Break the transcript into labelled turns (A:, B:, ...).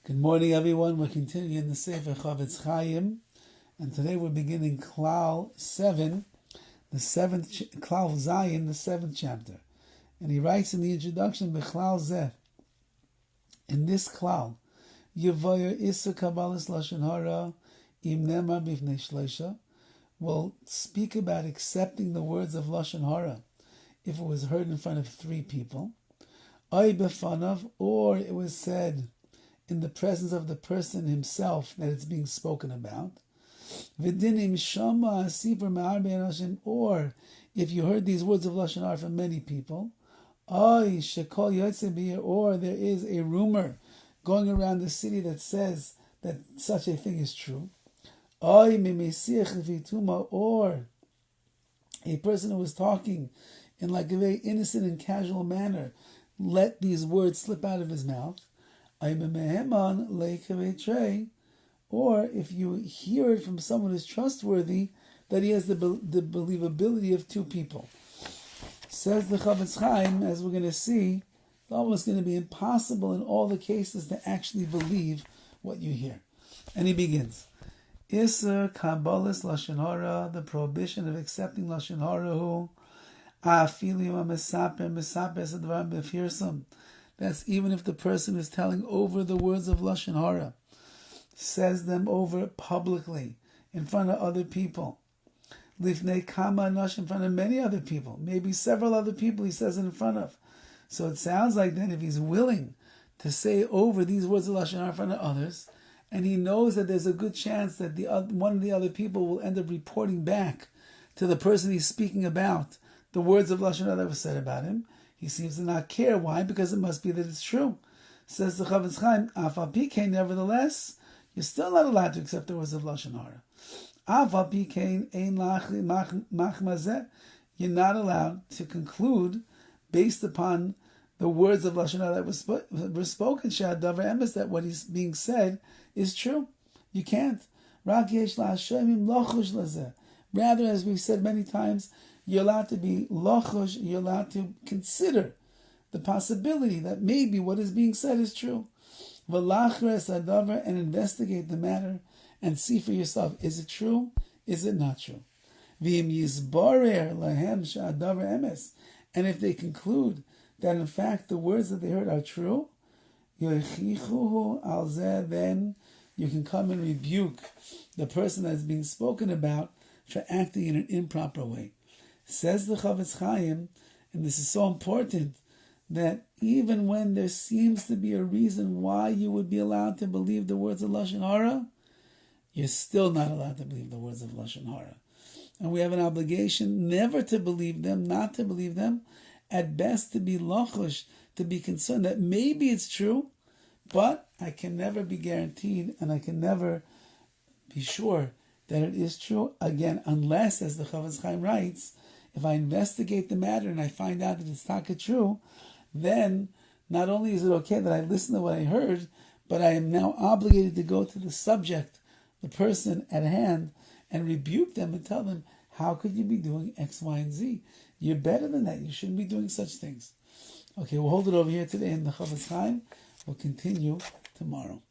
A: Good morning, everyone. We're continuing the Sefer CHOFETZ CHAIM, and today we're beginning Klal 7, Klal Zayin, the 7th chapter. And he writes in the introduction, B'Klal Zeh, in this Klal, Yevoyer Iser Kabbalas Lashon HaRa Im Nemar B'fnei Shleisha, will speak about accepting the words of Lashon HaRa if it was heard in front of 3 people, Oy B'fanav, or it was said in the presence of the person himself that it's being spoken about. V'dinim shama asifar ma'arbe anashim, or if you heard these words of Lashon HaRa from many people, Oy shekol yotze b'ir, or there is a rumor going around the city that says that such a thing is true. Oy mimesiach lefituma, or a person who was talking in like a very innocent and casual manner let these words slip out of his mouth. Or if you hear it from someone who's trustworthy, that he has the believability of 2 people. Says the CHOFETZ CHAIM, as we're going to see, it's almost going to be impossible in all the cases to actually believe what you hear. And he begins. Iser Kabbalas Lashon HaRa, the prohibition of accepting Lashon HaRa, who Afilim HaMesaper Advarim B'firsam. That's even if the person is telling over the words of Lashon HaRa, says them over publicly, in front of other people. Lifnei kama anash, in front of many other people. Maybe several other people he says it in front of. So it sounds like then if he's willing to say over these words of Lashon HaRa in front of others, and he knows that there's a good chance that one of the other people will end up reporting back to the person he's speaking about the words of Lashon HaRa that was said about him, he seems to not care. Why? Because it must be that it's true. Says the CHOFETZ CHAIM, Afal Pikein, nevertheless, you're still not allowed to accept the words of Lashon HaRa. Afal Pikein ein machmazeh, you're not allowed to conclude based upon the words of Lashon HaRa that were spoken, Sha'adavar emes, that what is being said is true. You can't. Rak yesh la'ashemim lochush lazeh. Rather, as we've said many times, you're allowed to be lochush, you're allowed to consider the possibility that maybe what is being said is true. V'lachres adavar, and investigate the matter and see for yourself, is it true? Is it not true? V'im yizbarer lahem sha'adavar emes, and if they conclude that in fact the words that they heard are true, yochichuhu al zeh, then you can come and rebuke the person that's being spoken about for acting in an improper way. Says the CHOFETZ CHAIM, and this is so important, that even when there seems to be a reason why you would be allowed to believe the words of Lashon HaRa, you're still not allowed to believe the words of Lashon HaRa. And we have an obligation never to believe them, not to believe them, at best to be lochush, to be concerned that maybe it's true, but I can never be guaranteed and I can never be sure that it is true, again, unless, as the CHOFETZ CHAIM writes, if I investigate the matter and I find out that it's not true, then not only is it okay that I listen to what I heard, but I am now obligated to go to the subject, the person at hand, and rebuke them and tell them, how could you be doing X, Y, and Z? You're better than that. You shouldn't be doing such things. Okay, we'll hold it over here today in the CHOFETZ CHAIM. We'll continue tomorrow.